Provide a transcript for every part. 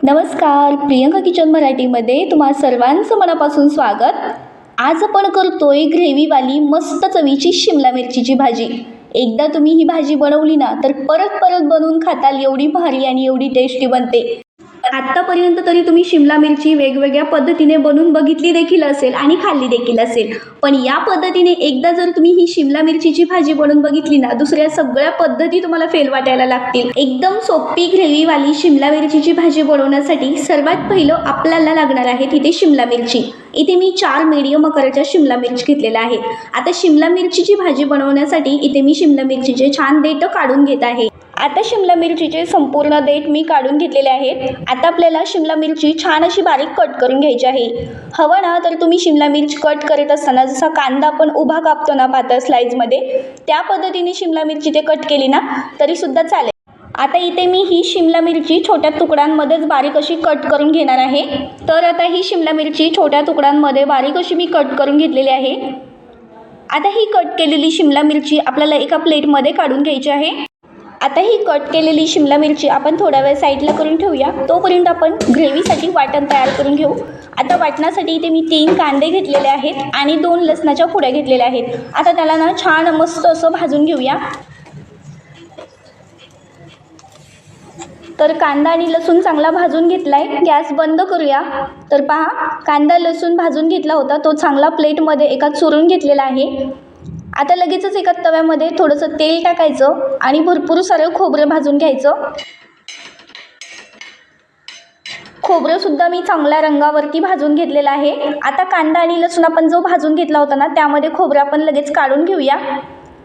नमस्कार, प्रियंका किचन मराठीमध्ये तुम्हा सर्वांचं मनापासून स्वागत। आज आपण करतोय ग्रेव्हीवाली मस्त चवीची शिमला मिरचीची भाजी। एकदा तुम्ही ही भाजी बनवली ना तर परत परत बनवून खाताल, एवढी भारी आणि एवढी टेस्टी बनते। आतापर्यंत तरी तुम्ही शिमला मिरची वेगवेगळ्या पद्धतीने बनवून बघितली देखील असेल आणि खाल्ली देखील असेल, पण या पद्धतीने एकदा जर तुम्ही ही शिमला मिरचीची भाजी बनवून बघितली ना, दुसऱ्या सगळ्या पद्धती तुम्हाला फेल वाटायला लागतील। एकदम सोपी ग्रेव्हीवाली शिमला मिरचीची भाजी बनवण्यासाठी सर्वात पहिलं आपल्याला लागणार आहे तिथे शिमला मिरची। इथे मी 4 मीडियम आकाराच्या शिमला मिरची घेतलेल्या आहेत। आता शिमला मिरचीची भाजी बनवण्यासाठी इथे मी शिमला मिरचीचे छान देठ काढून घेत आहे। आता शिमला मिरचीचे संपूर्ण देठ मी काढून घेतलेले आहेत। आता आपल्याला शिमला मिरची छान अशी बारीक कट करून घ्यायची आहे। हवं ना तर तुम्ही शिमला मिरची कट करत असताना जसा कांदा आपण उभा कापतो ना पातळ स्लाइसमध्ये, त्या पद्धतीने शिमला मिरची ते कट केली ना तरी सुद्धा चालेल। आता इथे मी ही शिमला मिरची छोट्या तुकड्यांमध्येच बारीक अशी कट करून घेणार आहे। तर आता ही शिमला मिरची छोट्या तुकड्यांमध्ये बारीक अशी मी कट करून घेतलेली आहे। आता ही कट केलेली शिमला मिरची आपल्याला एका प्लेटमध्ये काढून घ्यायची आहे। आता ही कट केलेली शिमला मिरची आपण थोडा वेळ साईडला करून ठेवूया, तोपर्यंत आपण ग्रेव्हीसाठी वाटण तयार करून घेऊ। आता वाटणासाठी इथे मी 3 कांदे घेतलेले आहेत आणि 2 लसणाच्या फोड्या घेतलेल्या आहेत। आता त्याला ना छान मस्त असं भाजून घेऊया। तर कांदा आणि लसूण चांगला भाजून घेतलाय, गॅस बंद करूया। तर पहा, कांदा लसूण भाजून घेतला होता तो चांगला प्लेटमध्ये एका चुरून घेतलेला आहे। आता लगेचच एका तव्यामध्ये थोडंसं तेल टाकायचं आणि भरपूर सारं खोबरं भाजून घ्यायचं। खोबरं सुद्धा मी चांगल्या रंगावरती भाजून घेतलेलं आहे। आता कांदा आणि लसूण आपण जो भाजून घेतला होता ना त्यामध्ये खोबरं आपण लगेच काढून घेऊया।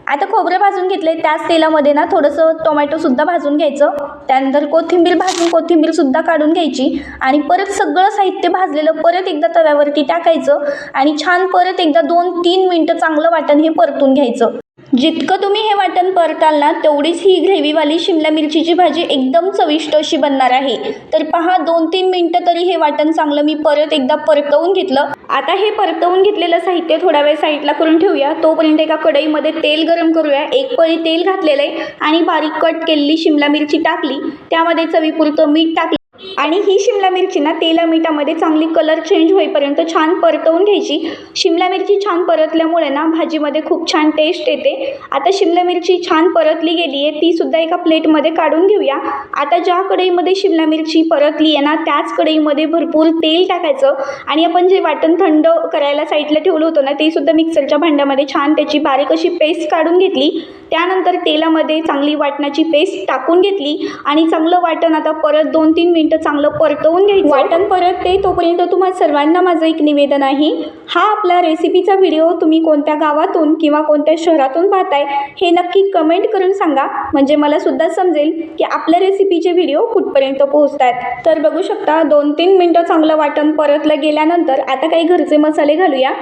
आता खोबरं भाजून घेतले त्याच तेलामध्ये ना थोडंसं टोमॅटो सुद्धा भाजून घ्यायचं। त्यानंतर कोथिंबीर भाजून कोथिंबीर सुद्धा काढून घ्यायची आणि परत सगळं साहित्य भाजलेलं परत एकदा तव्यावरती टाकायचं आणि छान परत एकदा 2-3 मिनिटं चांगलं वाटण हे परतून घ्यायचं। जितकं तुम्ही हे वाटण परताल ना तेवढीच ही ग्रेव्हीवाली शिमला मिरचीची भाजी एकदम चविष्ट अशी बनणार आहे। तर पहा, 2-3 मिनिटं तरी हे वाटण चांगलं मी परत एकदा परतवून घेतलं। आता हे परतवून घेतलेलं साहित्य थोडा वेळ साईडला करून ठेवूया, तोपर्यंत एका कढईमध्ये तेल गरम करूया। 1 पळी तेल घातलेलं आहे आणि बारीक कट केलेली शिमला मिरची टाकली, त्यामध्ये चवीपुरतं मीठ टाकलं आणि ही शिमला मिरची ना तेला मिठामध्ये चांगली कलर चेंज होईपर्यंत छान परतवून घ्यायची। शिमला मिरची छान परतल्यामुळे ना भाजीमध्ये खूप छान टेस्ट येते। आता शिमला मिरची छान परतली गेली आहे, ती सुद्धा एका प्लेटमध्ये काढून घेऊया। आता ज्या कढईमध्ये शिमला मिरची परतली आहे ना त्याच कढईमध्ये भरपूर तेल टाकायचं आणि आपण जे वाटण थंड करायला साईडला ठेवलं होतं ना ते सुद्धा मिक्सरच्या भांड्यामध्ये छान त्याची बारीक अशी पेस्ट काढून घेतली। त्यानंतर तेलामध्ये चांगली वाटणाची पेस्ट टाकून घेतली आणि चांगलं वाटण आता परत 2-3 मिनिटं चांगलं परतवून घ्यायचं। वाटण परतते तोपर्यंत तुम्हा सर्वांना माझं एक निवेदन आहे, हा आपला रेसिपीचा व्हिडिओ तुम्ही कोणत्या गावातून किंवा कोणत्या शहरातून पाहताय हे नक्की कमेंट करून सांगा, म्हणजे मला सुद्धा समजेल की आपल्या रेसिपीचे व्हिडिओ कुठपर्यंत पोहोचतात। तर बघू शकता 2-3 मिनिटं चांगलं वाटण परतलं गेल्यानंतर आता काही घरचे मसाले घालूया।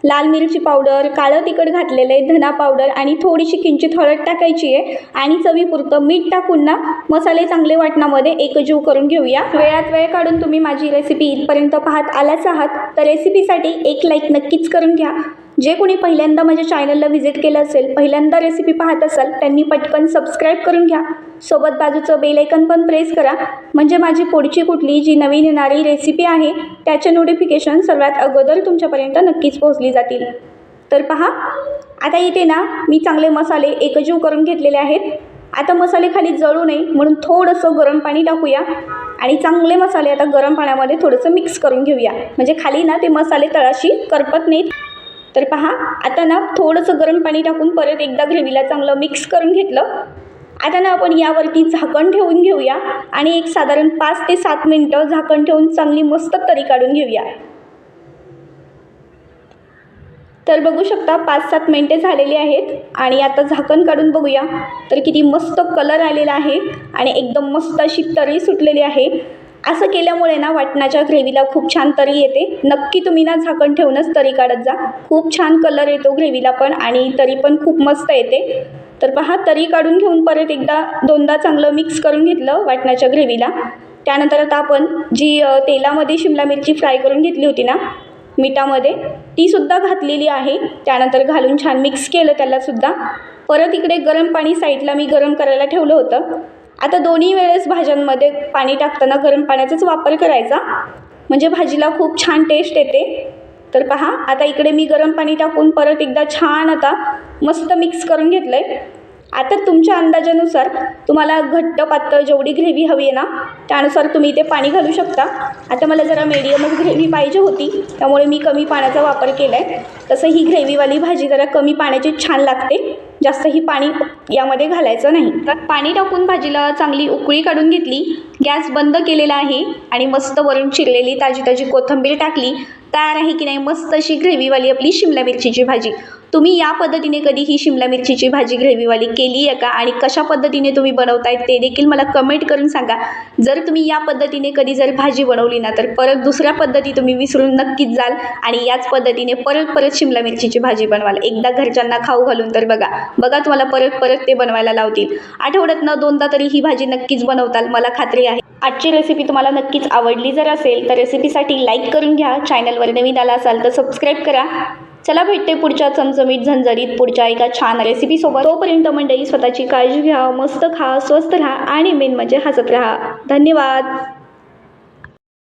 लाल मिरची पावडर, काळं तिखट घातलेलं आहे, धना पावडर आणि थोडीशी किंचित हळद टाकायची आहे आणि चवीपुरतं मीठ टाकून ना मसाले चांगले वाटणामध्ये एकजीव करून घेऊया। वेळात वेळ काढून तुम्ही माझी रेसिपी इथपर्यंत पाहत आलाच आहात तर रेसिपीसाठी एक लाईक नक्कीच करून घ्या। जे कोणी पहिल्यांदा माझ्या चॅनलला व्हिजिट केलं असेल, पहिल्यांदा रेसिपी पाहत असाल, त्यांनी पटकन सबस्क्राईब करून घ्या। सोबत बाजूचं बेल आयकॉन पण प्रेस करा, म्हणजे माझी पुढची कुठली जी नवीन येणारी रेसिपी आहे त्याचे नोटिफिकेशन सर्वात अगोदर तुमच्यापर्यंत नक्कीच पोहोचली जातील। तर पहा, आता इथे ना मी चांगले मसाले एकजीव करून घेतलेले आहेत। आता मसाले खाली जळू नये म्हणून थोडंसं गरम पाणी टाकूया आणि चांगले मसाले आता गरम पाण्यामध्ये थोडंसं मिक्स करून घेऊया, म्हणजे खाली ना ते मसाले तळाशी करपत नाहीत। तर पहा, आता ना थोडंसं गरम पाणी टाकून परत एकदा ग्रेव्हीला चांगलं मिक्स करून घेतलं। आता ना आपण यावरती झाकण ठेवून घेऊया आणि एक साधारण 5 ते 7 मिनिटं झाकण ठेवून चांगली मस्त तरी काढून घेऊया। तर बघू शकता 5-7 मिनिटे झालेली आहेत आणि आता झाकण काढून बघूया तर किती मस्त कलर आलेला आहे आणि एकदम मस्त अशी तरी सुटलेली आहे। असं केल्यामुळे ना वाटणाच्या ग्रेव्हीला खूप छान तरी येते। नक्की तुम्ही ना झाकण ठेवूनच तरी काढत जा, खूप छान कलर येतो ग्रेव्हीला पण आणि तरी पण खूप मस्त येते। तर पहा, तरी काढून घेऊन परत एकदा 2दा चांगलं मिक्स करून घेतलं वाटणाच्या ग्रेव्हीला। त्यानंतर आता आपण जी तेलामध्ये शिमला मिरची फ्राय करून घेतली होती ना मिठामध्ये, ती सुद्धा घातलेली आहे। त्यानंतर घालून छान मिक्स केलं त्याला सुद्धा। परत इकडे गरम पाणी साईडला मी गरम करायला ठेवलं होतं। आता दोन्ही वेळेस भाज्यांमध्ये पाणी टाकताना गरम पाण्याचाच वापर करायचा, म्हणजे भाजीला खूप छान टेस्ट येते. तर पहा, आता इकडे मी गरम पाणी टाकून परत एकदा छान आता मस्त मिक्स करून घेतलं आहे. आता तुमच्या अंदाजानुसार तुम्हाला घट्ट पातळ जेवढी ग्रेव्ही हवी आहे ना त्यानुसार तुम्ही इथे पाणी घालू शकता. आता मला जरा मीडियमच ग्रेव्ही पाहिजे होती, त्यामुळे मी कमी पाण्याचा वापर केला आहे. तसं ही ग्रेव्हीवाली भाजी जरा कमी पाण्याची छान लागते, जास्तही पाणी यामध्ये घालायचं नाही. तर पाणी टाकून भाजीला चांगली उकळी काढून घेतली, गॅस बंद केलेला आहे आणि मस्त वरून चिरलेली ताजी ताजी कोथिंबीर टाकली. तयार आहे की नाही मस्त अशी ग्रेव्हीवाली आपली शिमला मिरचीची भाजी. तुम्ही या पद्धतीने कधी ही शिमला मिरचीची भाजी ग्रेव्हीवाली केली आहे का आणि कशा पद्धतीने तुम्ही बनवताय ते देखील मला कमेंट करून सांगा. जर तुम्ही या पद्धतीने कधी जर भाजी बनवली ना तर परत दुसऱ्या पद्धती तुम्ही विसरून नक्कीच जाल आणि याच पद्धतीने परत परत शिमला मिरचीची भाजी बनवाल. एकदा घरच्यांना खाऊ घालून तर बघा तुम्हाला परत परत ते बनवायला लावतील. आठवड्यातनं 2दा तरी ही भाजी नक्कीच बनवताल, मला खात्री आहे. आजची रेसिपी तुम्हाला नक्कीच आवडली जर असेल तर रेसिपीसाठी लाईक करून घ्या. चॅनलवर नवीन आला असाल तर सबस्क्राईब करा. चला भेटते पुढच्या चमचमीत झणझणीत पुढच्या एका छान रेसिपीसोबत. तोपर्यंत मंडळी स्वतःची काळजी घ्या, मस्त खा, स्वस्त राहा आणि मेन म्हणजे हसत राहा. धन्यवाद.